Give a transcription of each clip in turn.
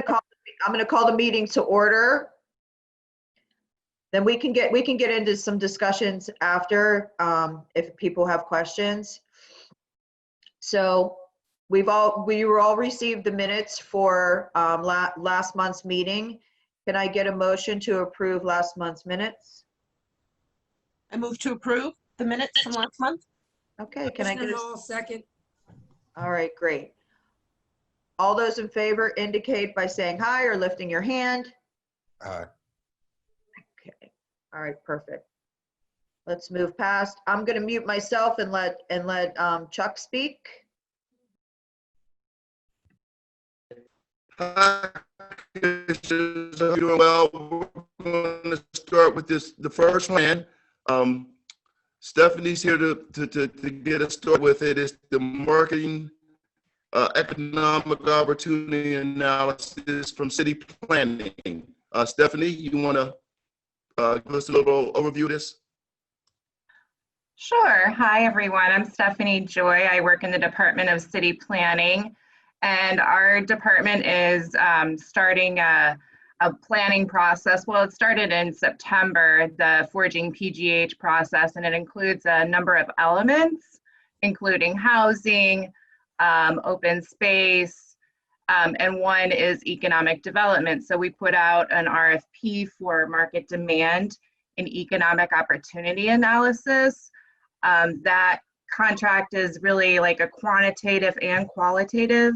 going to call the meeting to order. Then we can get into some discussions after, if people have questions. So we were all received the minutes for last month's meeting. Can I get a motion to approve last month's minutes? I move to approve the minutes from last month. Okay, can I get a second? All right, great. All those in favor indicate by saying hi or lifting your hand. Aye. Okay, all right, perfect. Let's move past. I'm going to mute myself and let Chuck speak. Hi, Commissioners. Hope you're doing well. We're going to start with the first plan. Stephanie's here to get us started with it. It's the marketing economic opportunity analysis from city planning. Stephanie, you want to give us a little overview of this? Sure. Hi, everyone. I'm Stephanie Joy. I work in the Department of City Planning, and our department is starting a planning process. Well, it started in September, the Forging PGH process, and it includes a number of elements, including housing, open space, and one is economic development. So we put out an RFP for market demand and economic opportunity analysis. That contract is really like a quantitative and qualitative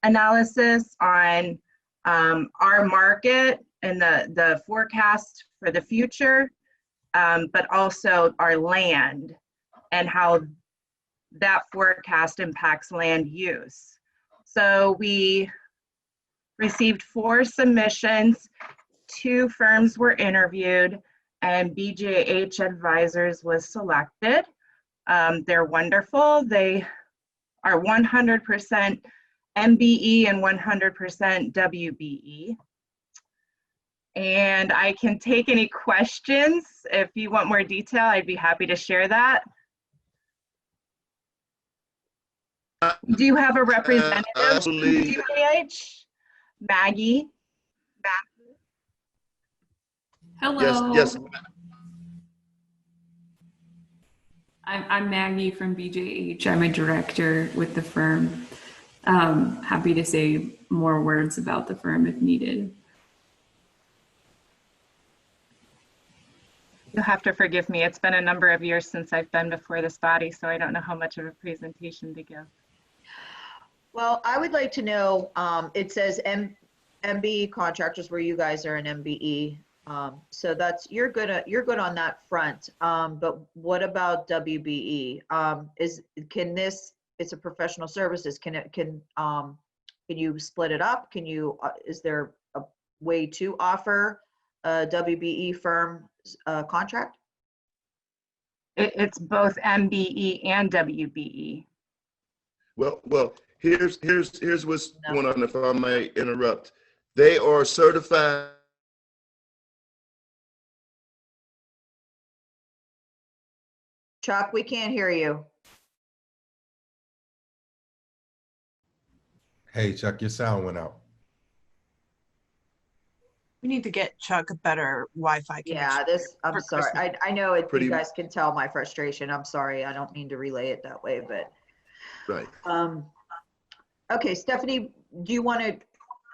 analysis on our market and the forecast for the future, but also our land and how that forecast impacts land use. So we received 4 submissions, 2 firms were interviewed, and BJH Advisors was selected. They're wonderful. They are 100% MBE and 100% WBE. And I can take any questions. If you want more detail, I'd be happy to share that. Do you have a representative from BJH? Maggie? Hello. Yes. I'm Maggie from BJH. I'm a director with the firm. Happy to say more words about the firm if needed. You'll have to forgive me. It's been a number of years since I've been before this body, so I don't know how much of a presentation to give. Well, I would like to know, it says MBE contractors where you guys are an MBE. So that's, you're good on that front. But what about WBE? It's a professional services. Can you split it up? Is there a way to offer a WBE firm contract? It's both MBE and WBE. Well, here's what's going on, if I may interrupt. They are certified. Chuck, we can't hear you. Hey, Chuck, your sound went out. We need to get Chuck a better Wi-Fi connection. Yeah, I'm sorry. I know it. Pretty- You guys can tell my frustration. I'm sorry. I don't mean to relay it that way, but. Right. Okay, Stephanie, do you want to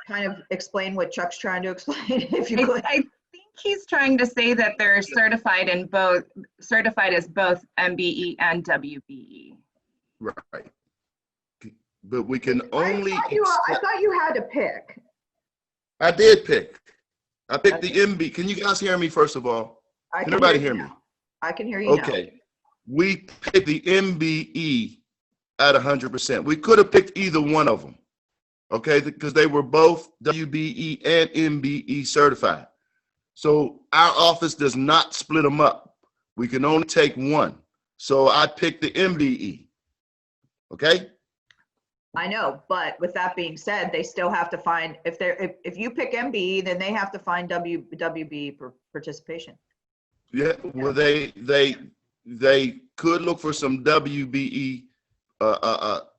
kind of explain what Chuck's trying to explain, if you could? I think he's trying to say that they're certified as both MBE and WBE. Right. But we can only. I thought you had to pick. I did pick. I picked the MB. Can you guys hear me first of all? Can everybody hear me? I can hear you now. Okay. We picked the MBE at 100%. We could have picked either one of them. Okay, because they were both WBE and MBE certified. So our office does not split them up. We can only take one. So I picked the MBE. Okay? I know, but with that being said, they still have to find, if you pick MBE, then they have to find WBE participation. Yeah, well, they could look for some WBE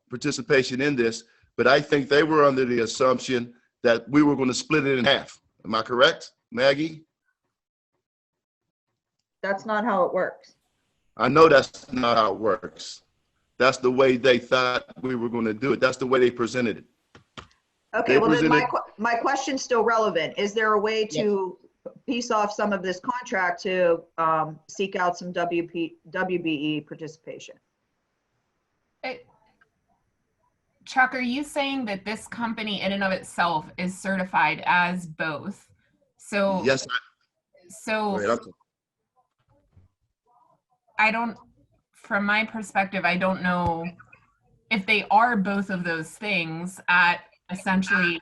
participation in this, but I think they were under the assumption that we were going to split it in half. Am I correct, Maggie? That's not how it works. I know that's not how it works. That's the way they thought we were going to do it. That's the way they presented it. Okay, They well, then presented- my question's still relevant. Is there a way to piece off some of this contract to seek out some WBE participation? Chuck, are you saying that this company in and of itself is certified as both? So, Yes. so Go ahead, I'm- I don't, from my perspective, I don't know if they are both of those things at essentially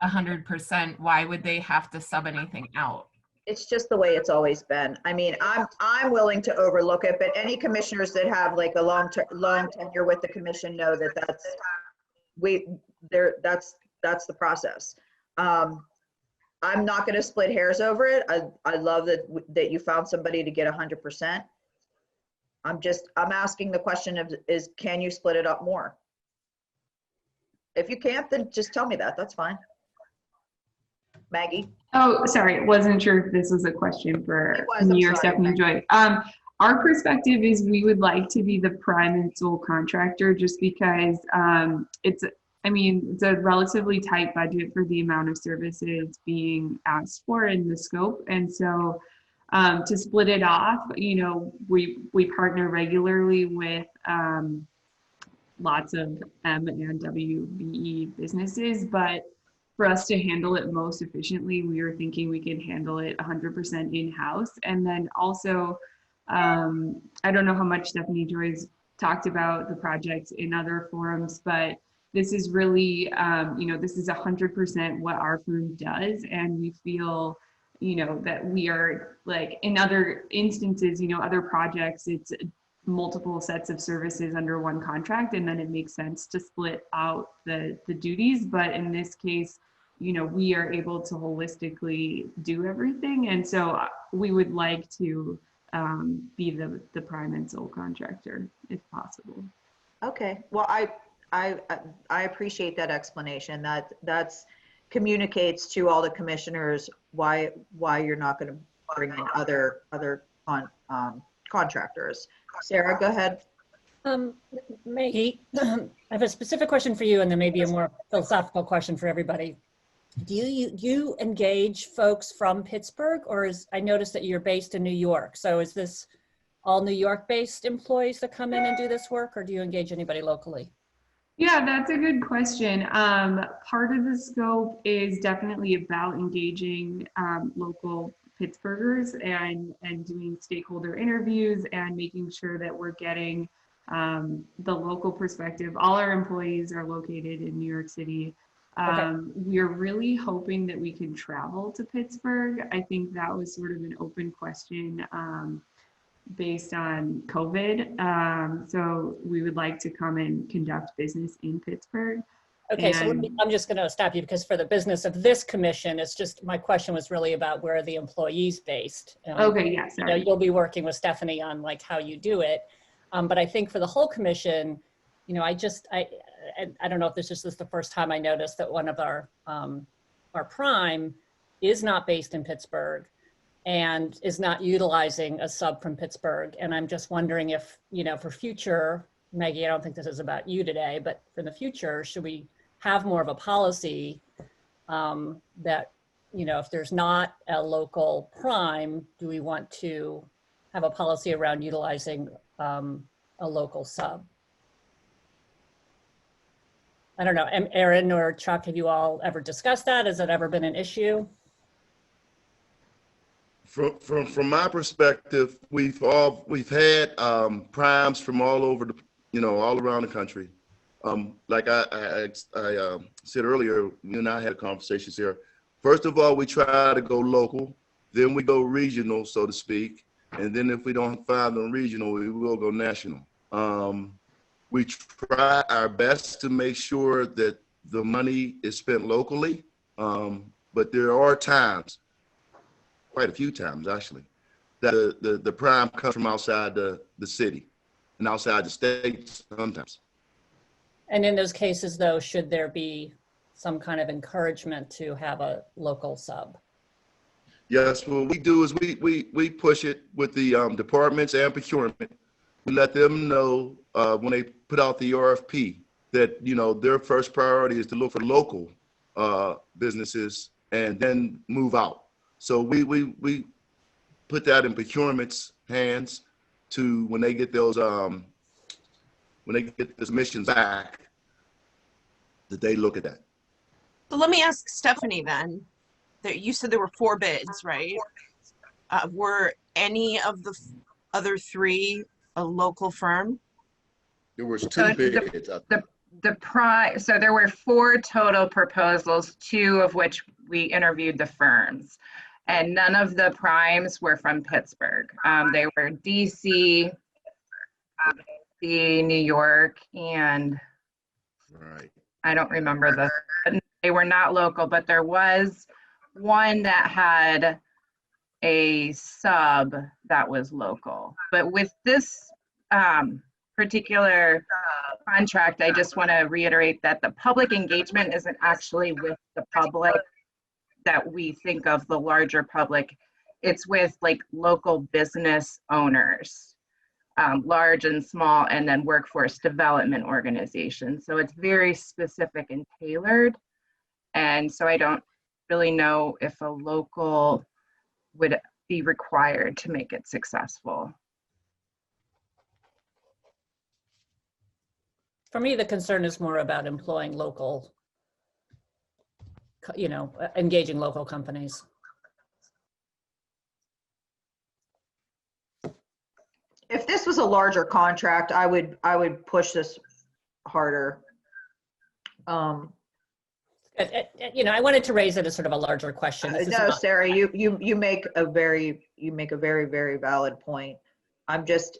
100%, why would they have to sub anything out? It's just the way it's always been. I mean, I'm willing to overlook it, but any commissioners that have like a long tenure with the commission know that that's the process. I'm not going to split hairs over it. I love that you found somebody to get 100%. I'm asking the question of is can you split it up more? If you can't, then just tell me that. That's fine. Maggie? Oh, sorry, wasn't sure if this was a question for It was, I'm me or sorry, Stephanie Joy. Our perspective is we would like to be the prime and sole contractor just because it's a relatively tight budget for the amount of services being asked for in the scope. And so to split it off, we partner regularly with lots of M and WBE businesses, but for us to handle it most efficiently, we were thinking we could handle it 100% in-house. And then also, I don't know how much Stephanie Joy's talked about the project in other forums, but this is really, this is 100% what our firm does. And we feel, that we are like in other instances, other projects, it's multiple sets of services under one contract, and then it makes sense to split out the duties. But in this case, we are able to holistically do everything. And so we would like to be the prime and sole contractor if possible. Okay, well, I appreciate that explanation. That's communicates to all the commissioners why you're not going to bring in other contractors. Sarah, go ahead. Maggie, I have a specific question for you and then maybe a more philosophical question for everybody. Do you engage folks from Pittsburgh, or I noticed that you're based in New York. So is this all New York based employees that come in and do this work, or do you engage anybody locally? Yeah, that's a good question. Part of the scope is definitely about engaging local Pittsburghers and doing stakeholder interviews and making sure that we're getting the local perspective. All our employees are located in New York City. We're really hoping that we can travel to Pittsburgh. I think that was sort of an open question based on COVID. So we would like to come and conduct business in Pittsburgh. Okay, so I'm just going to stop you because for the business of this commission, it's just, my question was really about where are the employees based. Okay, yes. Yeah, you'll be working with Stephanie on like how you do it. But I think for the whole commission, I don't know if this is just the first time I noticed that one of our prime is not based in Pittsburgh and is not utilizing a sub from Pittsburgh. And I'm just wondering if, for future, Maggie, I don't think this is about you today, but for the future, should we have more of a policy that, if there's not a local prime, do we want to have a policy around utilizing a local sub? I don't know, Erin or Chuck, have you all ever discussed that? Has it ever been an issue? From my perspective, we've had primes from all over all around the country. Like I said earlier, you and I had conversations here. First of all, we try to go local, then we go regional, so to speak, and then if we don't find them regional, we will go national. We try our best to make sure that the money is spent locally, but there are times, quite a few times actually, that the prime comes from outside the city and outside the state sometimes. And in those cases, though, should there be some kind of encouragement to have a local sub. Yes, what we do is we push it with the departments and procurement. We let them know when they put out the RFP that, you know, their first priority is to look for local businesses and then move out. So we put that in procurement's hands to when they get those submissions back, that they look at that. So let me ask Stephanie then, that you said there were 4 bids, right? Were any of the other 3 a local firm? There was 2 So bids. So there were 4 total proposals, 2 of which we interviewed the firms. And none of the primes were from Pittsburgh. They were DC, New York, and Right. I don't remember they were not local, but there was one that had a sub that was local. But with this particular contract, I just want to reiterate that the public engagement isn't actually with the public that we think of, the larger public. It's with like local business owners, large and small, and then workforce development organizations. So it's very specific and tailored. And so I don't really know if a local would be required to make it successful. For me, the concern is more about employing local, you know, engaging local companies. If this was a larger contract, I would push this harder. You know, I wanted to raise it as sort of a larger question. This is No, not- Sarah, you make a very very valid point. I'm just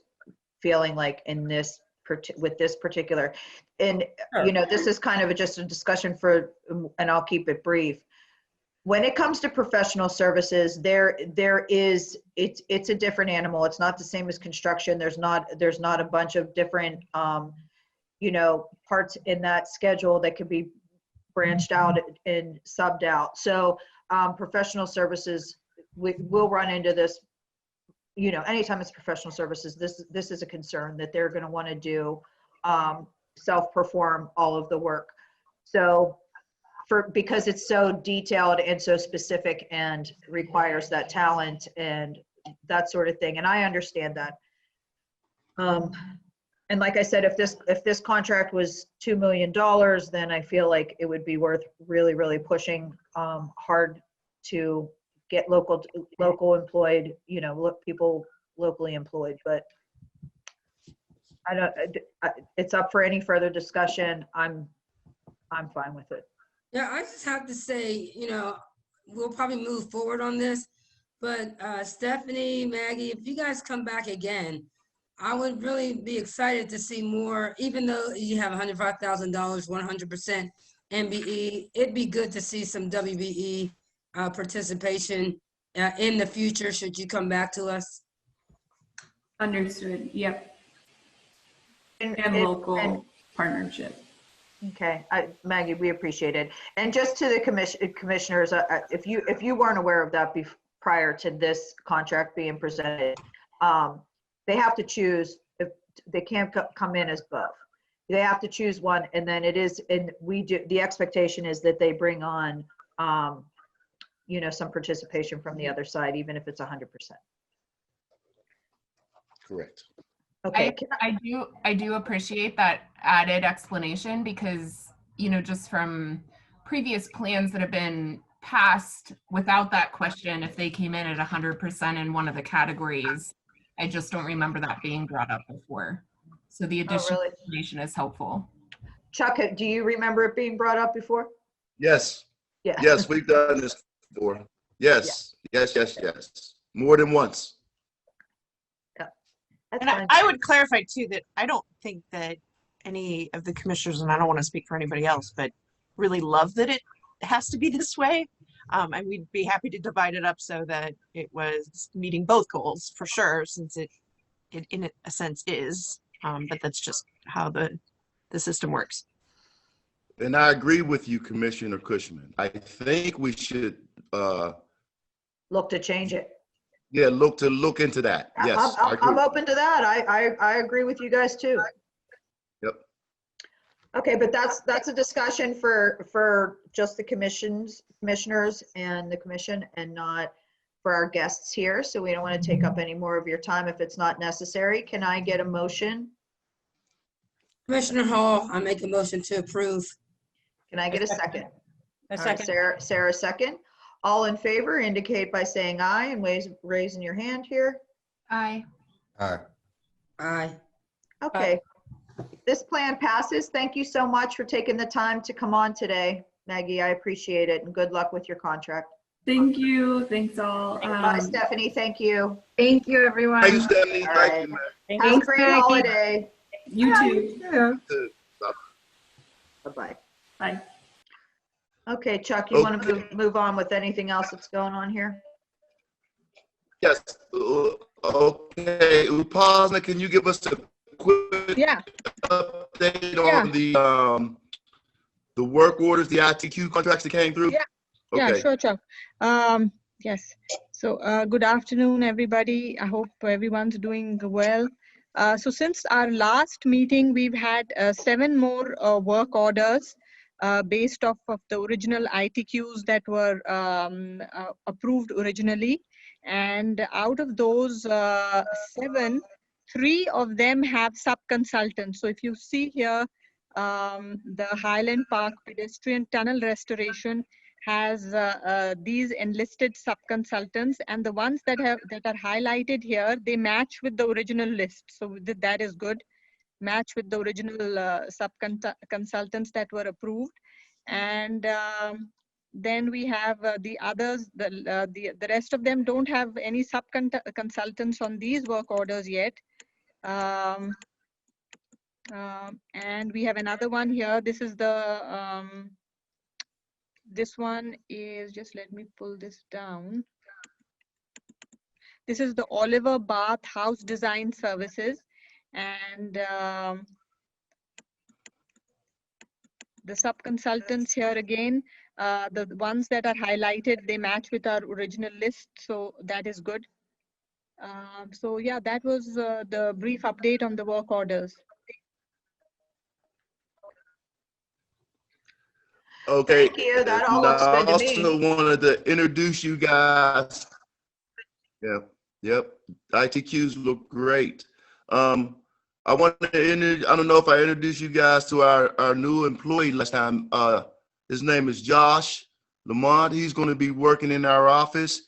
feeling like in this with this particular, and Sure. you know, this is kind of just a discussion for, and I'll keep it brief. When it comes to professional services, it's a different animal. It's not the same as construction. There's not a bunch of different you know, parts in that schedule that could be branched out and subbed out. So professional services, we'll run into this, you know, anytime it's professional services, this is a concern that they're going to want to do self-perform all of the work. So because it's so detailed and so specific and requires that talent and that sort of thing. And I understand that. And like I said, if this contract was $2 million, then I feel like it would be worth really pushing hard to get local employed, you know, people locally employed. But it's up for any further discussion. I'm fine with it. Yeah, I just have to say, you know, we'll probably move forward on this, but Stephanie, Maggie, if you guys come back again, I would really be excited to see more, even though you have $105,000, 100% MBE, it'd be good to see some WBE participation in the future, should you come back to us. Understood. Yep. And And local partnership. Okay, Maggie, we appreciate it. And just to the commissioners, if you weren't aware of that prior to this contract being presented, they have to choose. If they can't come in as both, they have to choose one, and then it is. And we do. The expectation is that they bring on, you know, some participation from the other side, even if it's 100%. Correct. Okay. I do appreciate that added explanation because, you know, just from previous plans that have been passed without that question, if they came in at 100% in one of the categories, I just don't remember that being brought up before. So the additional really? information is helpful. Chuck, do you remember it being brought up before? Yes. Yeah. Yes, we've done this before. Yes. Yes. More than once. That's And fine. I would clarify too that I don't think that any of the commissioners, and I don't want to speak for anybody else, but really love that it has to be this way. And we'd be happy to divide it up so that it was meeting both goals for sure, since it in a sense is. But that's just how the system works. And I agree with you, Commissioner Cushman. I think we should, Look to change it. yeah, look into that. Yes, I agree. I'm open to that. I agree with you guys too. Yep. Okay, but that's a discussion for just the commissioners and the commission, and not for our guests here. So we don't want to take up any more of your time if it's not necessary. Can I get a motion? Commissioner Hall, I make a motion to approve. Can I get a second? A All right, second. Sarah, second. All in favor indicate by saying aye and raising your hand here. Aye. Aye. Aye. Okay. This plan passes. Thank you so much for taking the time to come on today, Maggie. I appreciate it, and good luck with your contract. Thank you. Thanks all. Bye, Stephanie. Thank you. Thank you, everyone. Thank you, Stephanie. All Thank right. you, man. Thank Have you. a great Maggie. holiday. You too. Bye-bye. Bye. Okay, Chuck, you want Okay. to move on with anything else that's going on here? Yes. Okay. Upasna, can you give us a quick Yeah, update Yeah. on the work orders, the ITQ contracts that came through? Yeah. yeah, Okay. sure, Chuck. Yes. So, good afternoon, everybody. I hope everyone's doing well. So since our last meeting, we've had 7 more work orders based off of the original ITQs that were approved originally. And out of those 7, 3 of them have sub-consultants. So if you see here, the Highland Park pedestrian tunnel restoration has these enlisted sub-consultants, and the ones that are highlighted here, they match with the original list. So that is good. Match with the original sub-consultants that were approved. And then we have the others, the rest of them don't have any sub-consultants on these work orders yet. And we have another one here. This is the, this one is, just let me pull this down. This is the Oliver Bath House Design Services. And the sub-consultants here again, the ones that are highlighted, they match with our original list. So that is good. So yeah, that was the brief update on the work orders. Okay. Thank you. That all And looks I good to me. also wanted to introduce you guys. Yep. ITQs look great. I want to I don't know if I introduced you guys to our new employee last time. His name is Josh Lamont. He's going to be working in our office.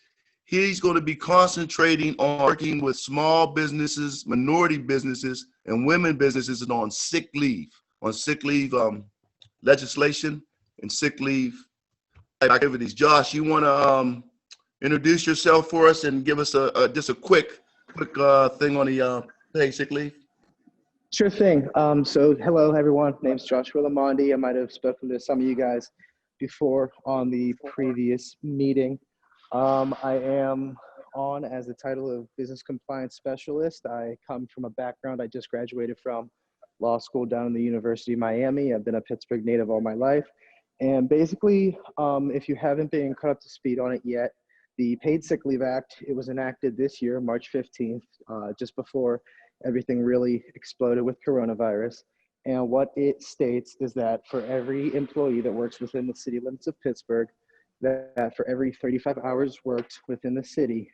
He's going to be concentrating on working with small businesses, minority businesses, and women businesses on sick leave legislation and sick leave activities. Josh, you want to introduce yourself for us and give us just a quick thing on the paid sick leave? Sure thing. So hello, everyone. Name's Joshua Lamondi. I might have spoken to some of you guys before on the previous meeting. I am on as the title of Business Compliance Specialist. I come from a background, I just graduated from law school down in the University of Miami. I've been a Pittsburgh native all my life. And basically, if you haven't been caught up to speed on it yet, the Paid Sick Leave Act, it was enacted this year, March 15th, just before everything really exploded with coronavirus. And what it states is that for every employee that works within the city limits of Pittsburgh, that for every 35 hours worked within the city,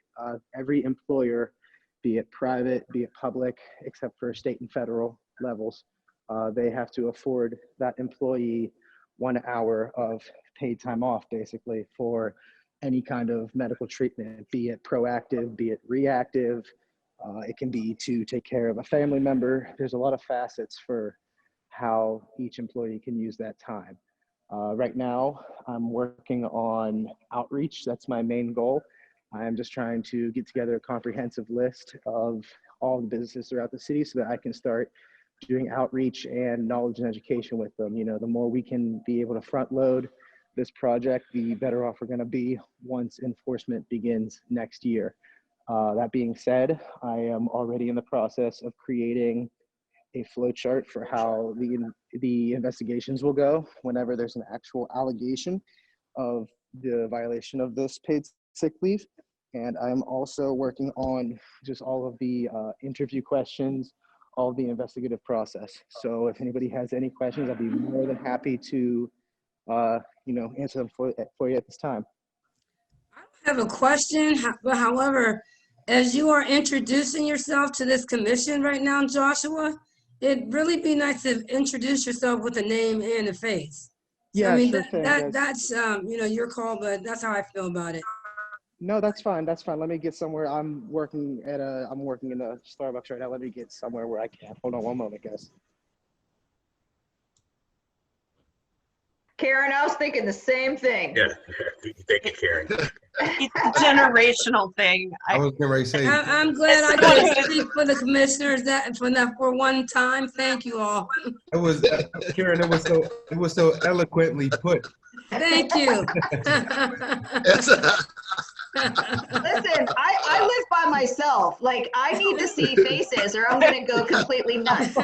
every employer, be it private, be it public, except for state and federal levels, they have to afford that employee 1 hour of paid time off, basically, for any kind of medical treatment, be it proactive, be it reactive. It can be to take care of a family member. There's a lot of facets for how each employee can use that time. Right now, I'm working on outreach. That's my main goal. I'm just trying to get together a comprehensive list of all the businesses throughout the city so that I can start doing outreach and knowledge and education with them. You know, the more we can be able to front load this project, the better off we're going to be once enforcement begins next year. That being said, I am already in the process of creating a flow chart for how the investigations will go whenever there's an actual allegation of the violation of this paid sick leave. And I'm also working on just all of the interview questions, all of the investigative process. So if anybody has any questions, I'll be more than happy to, answer them for you at this time. I have a question, but however, as you are introducing yourself to this commission right now, Joshua, it'd really be nice to introduce yourself with a name and a face. So, Yeah, I mean, sure thing. that's your call, but that's how I feel about it. No, that's fine. That's fine. Let me get somewhere. I'm working in a Starbucks right now. Let me get somewhere where I can. Hold on one moment, guys. Karen, I was thinking the same thing. Yeah, thank you, Karen. It's a generational thing. I was getting ready to say, I'm glad I could speak for the commissioners for one time. Thank you all. it was Karen. It was so eloquently put. Thank you. Listen, I live by myself. Like, I need to see faces or I'm gonna go completely nuts.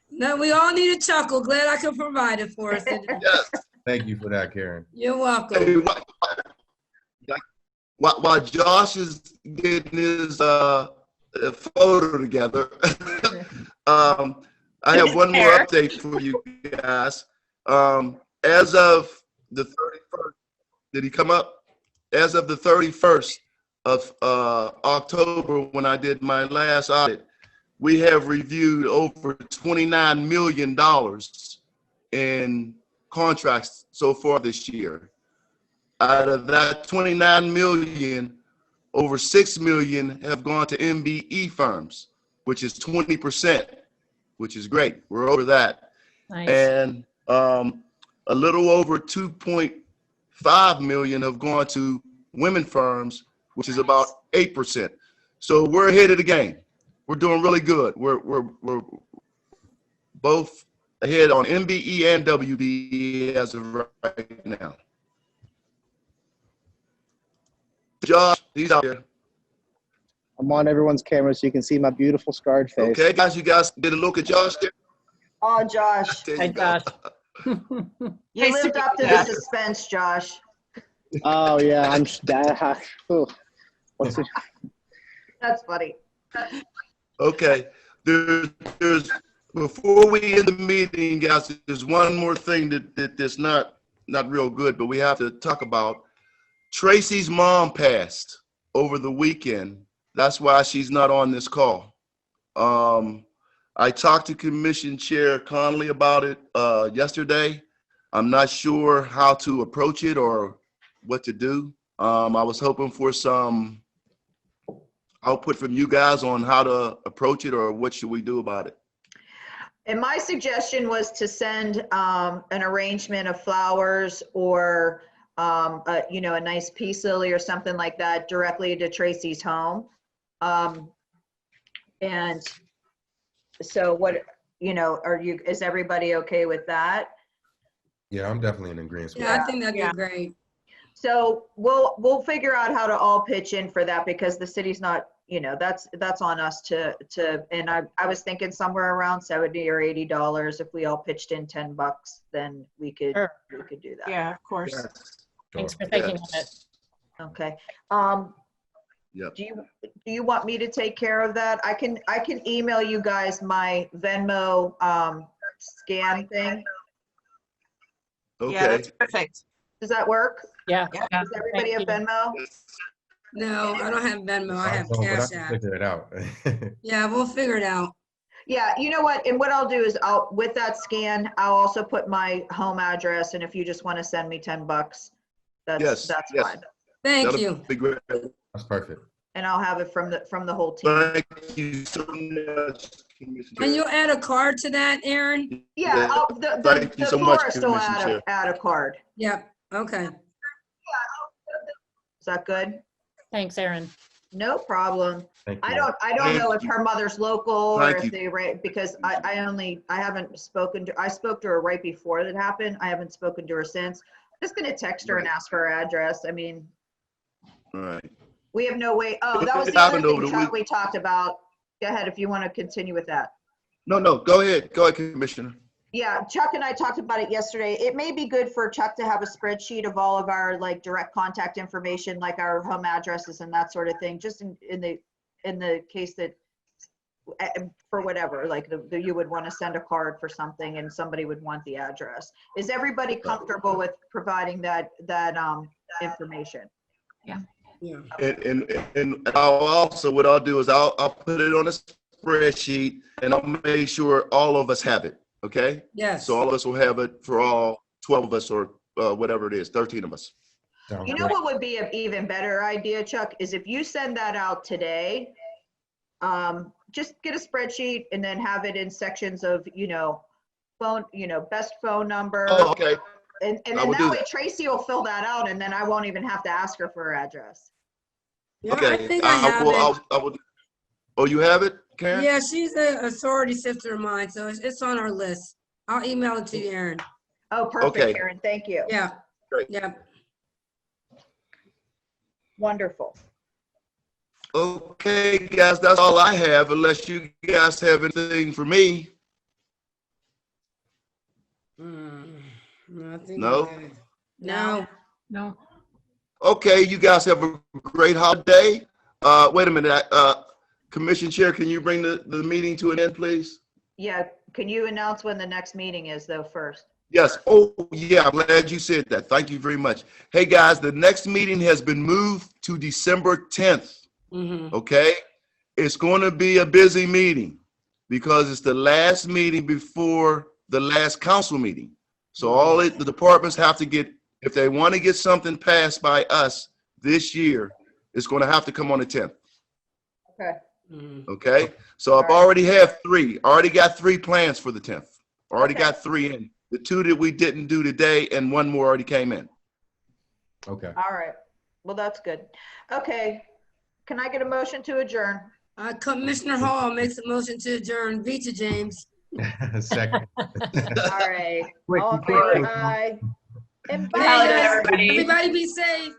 No, we all need a chuckle. Glad I could provide it for us. Yes. Thank you for that, Karen. You're welcome. Hey, while Josh is getting his photo together, I have one more update for you guys. As of the 31st, did he come up? As of the 31st of October, when I did my last audit, we have reviewed over $29 million in contracts so far this year. Out of that 29 million, over 6 million have gone to MBE firms, which is 20%, which is great. We're over that. Nice. And a little over 2.5 million have gone to women firms, which is about 8%. So we're ahead of the game. We're doing really good. We're both ahead on MBE and WBE as of right now. Josh, he's out here. I'm on everyone's camera so you can see my beautiful scarred face. Okay, guys, you guys get a look at Josh there? Oh, Josh, There Hi, you go. Josh. you Nice to lived meet up to you, the Josh. suspense, Josh. Oh yeah, I'm that. What's it? That's funny. Okay, there's before we end the meeting, guys, there's one more thing that's not real good, but we have to talk about. Tracy's mom passed over the weekend. That's why she's not on this call. I talked to Commission Chair Conley about it yesterday. I'm not sure how to approach it or what to do. I was hoping for some output from you guys on how to approach it or what should we do about it. And my suggestion was to send an arrangement of flowers or a nice peace lily or something like that directly to Tracy's home. And so what, is everybody okay with that? Yeah, I'm definitely in agreement with Yeah, I that. think that'd be great. So we'll figure out how to all pitch in for that because the city's not, that's on us to, and I was thinking somewhere around $70 or $80. If we all pitched in $10, then we could Sure. do that. Yeah, of course. Thanks for thinking of it. Okay. Yep. Do you want me to take care of that? I can email you guys my Venmo scan thing. Okay. Yeah, that's perfect. Does that work? Yeah. Does everybody have Thank you. Venmo? No, I don't have Venmo. I have don't, but I Cash can App. figure it out. Yeah, we'll figure it out. Yeah, you know what? And what I'll do is with that scan, I'll also put my home address. And if you just want to send me $10, Yes, that's yes. fine. Thank That'll you. be great. That's perfect. And I'll have it from the whole team. Thank you so much, Commissioner And Chair. you'll add a card to that, Aaron? Yeah, Thank you the so much, florist will Commissioner Chair. add a card. Yep, okay. Is that good? Thanks, Aaron. No problem. Thank you. I don't know if her mother's local or Thank if you. they because I haven't spoken to, I spoke to her right before that happened. I haven't spoken to her since. I'm just gonna text her and ask her address. I mean, All right. we have no way. Oh, that was It the other happened over thing the Chuck we talked about. Go ahead if you want to continue with that. No, go ahead, Commissioner. Yeah, Chuck and I talked about it yesterday. It may be good for Chuck to have a spreadsheet of all of our like direct contact information, like our home addresses and that sort of thing, just in the case that for whatever, like you would want to send a card for something and somebody would want the address. Is everybody comfortable with providing that information? Yeah. Yeah. And I'll also, what I'll do is I'll put it on a spreadsheet and I'll make sure all of us have it, okay? Yes. So all of us will have it for all 12 of us or whatever it is, 13 of us. You know what would be an even better idea, Chuck, is if you send that out today, just get a spreadsheet and then have it in sections of, phone, best phone number. Oh, okay. And I then will do that way that. Tracy will fill that out and then I won't even have to ask her for her address. Yeah, Okay. I think I have it. I will. Oh, you have it, Karen? Yeah, she's a sorority sister of mine, so it's on our list. I'll email it to you, Aaron. Oh, perfect, Okay. Karen. Thank you. Yeah. Great. Yeah. Wonderful. Okay, guys, that's all I have, unless you guys have anything for me. No, I think No? we're good. No. No. Okay, you guys have a great holiday. Wait a minute, Commission Chair, can you bring the meeting to an end, please? Yeah, can you announce when the next meeting is though first? Yes. Oh, yeah, I'm glad you said that. Thank you very much. Hey, guys, the next meeting has been moved to December 10th. Okay? It's going to be a busy meeting because it's the last meeting before the last council meeting. So the departments have to get, if they want to get something passed by us this year, it's going to have to come on the 10th. Okay. Okay? So I've already got 3 plans for the 10th. Already got 3 in. The 2 that we didn't do today and 1 more already came in. Okay. All right. Well, that's good. Okay. Can I get a motion to adjourn? Commissioner Hall makes a motion to adjourn. Vita James. Second. All right. Wait, All in before favor, I- aye. And Hey, bye, guys. everybody. Everybody be safe.